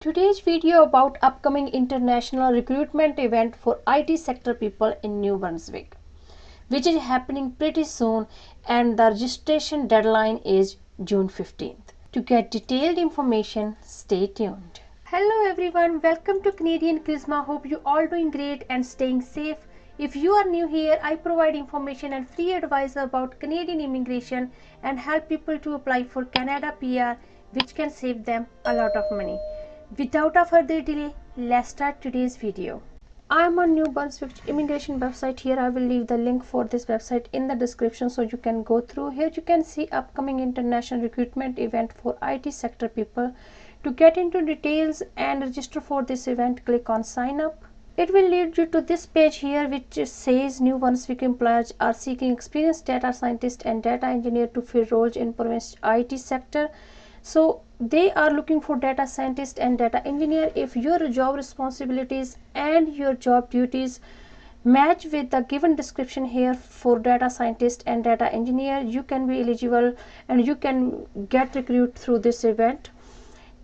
Today's video about upcoming international recruitment event for IT sector people in New Brunswick, which is happening pretty soon, and the registration deadline is June 15th. To get detailed information, stay tuned. Hello everyone, welcome to Canadian Charisma. Hope you all doing great and staying safe. If you are new here, I provide information and free advice about Canadian immigration and help people to apply for Canada PR, which can save them a lot of money. Without a further delay, let's start today's video. I am on New Brunswick immigration website. Here I will leave the link for this website in the description so you can go through. Here you can see upcoming international recruitment event for IT sector people. To get into details and register for this event, click on sign up. It will lead you to this page here which says New Brunswick employers are seeking experienced data scientist and data engineer to fill roles in province IT sector. So they are looking for data scientist and data engineer. If your job responsibilities and your job duties match with the given description here for data scientist and data engineer, you can be eligible and you can get recruited through this event.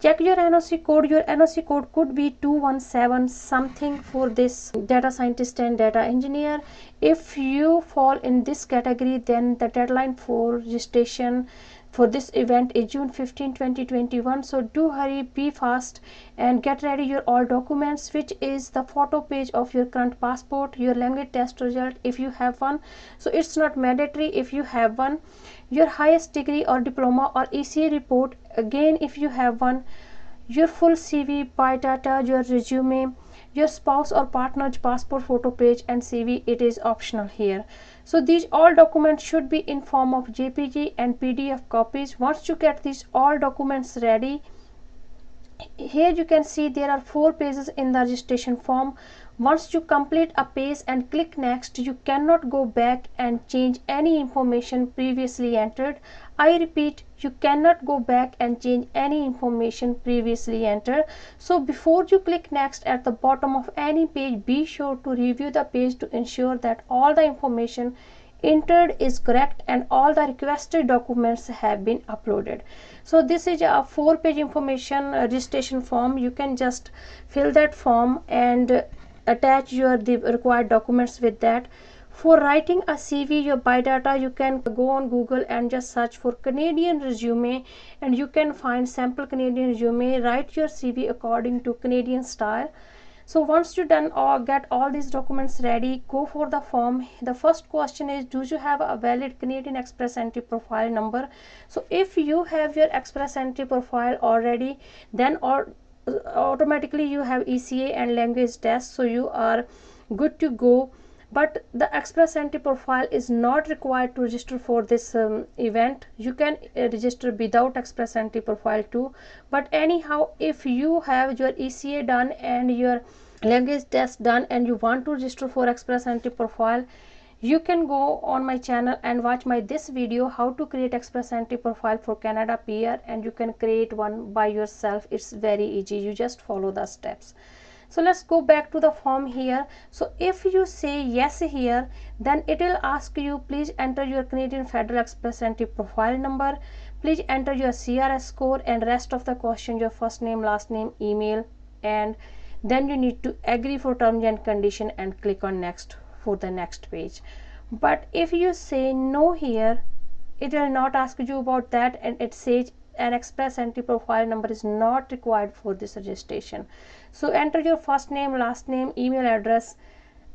Check your NOC code. Your NOC code could be 217 something for this data scientist and data engineer. If you fall in this category, then the deadline for registration for this event is June 15, 2021. So do hurry, be fast and get ready your all documents, which is the photo page of your current passport, your language test result if you have one. So it's not mandatory if you have one. Your highest degree or diploma or ECA report, again if you have one. Your full CV, biodata, your resume, your spouse or partner's passport photo page and CV, it is optional here. So these all documents should be in form of JPG and PDF copies. Once you get these all documents ready, here you can see there are 4 pages in the registration form. Once you complete a page and click next, you cannot go back and change any information previously entered. I repeat, you cannot go back and change any information previously entered. So before you click next at the bottom of any page, be sure to review the page to ensure that all the information entered is correct and all the requested documents have been uploaded. So this is a 4-page information registration form. You can just fill that form and attach the required documents with that. For writing a CV, your biodata, you can go on Google and just search for Canadian resume and you can find sample Canadian resume. Write your CV according to Canadian style. So once you're done or get all these documents ready, go for the form. The first question is, do you have a valid Canadian Express Entry profile number? So if you have your Express Entry profile already, then automatically you have ECA and language test, so you are good to go. But the Express Entry profile is not required to register for this event. You can register without Express Entry profile too. But anyhow, if you have your ECA done and your language test done and you want to register for Express Entry profile, you can go on my channel and watch my this video how to create Express Entry profile for Canada PR, and you can create one by yourself. It's very easy, you just follow the steps. So let's go back to the form here. So if you say yes here, then it will ask you, please enter your Canadian Federal Express Entry profile number, please enter your CRS score, and rest of the question, your first name, last name, email, and then you need to agree for terms and condition and click on next for the next page. But if you say no here, it will not ask you about that, and it says an Express Entry profile number is not required for this registration. So enter your first name, last name, email address,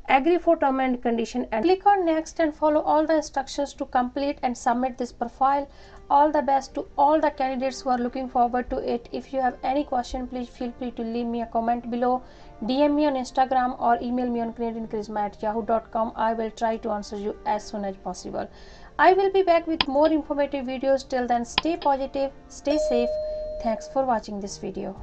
agree for term and condition, and click on next and follow all the instructions to complete and submit this profile. All the best to all the candidates who are looking forward to it. If you have any question, please feel free to leave me a comment below, DM me on Instagram or email me on canadiancharisma@yahoo.com. I will try to answer you as soon as possible. I will be back with more informative videos. Till then, stay positive, stay safe. Thanks for watching this video.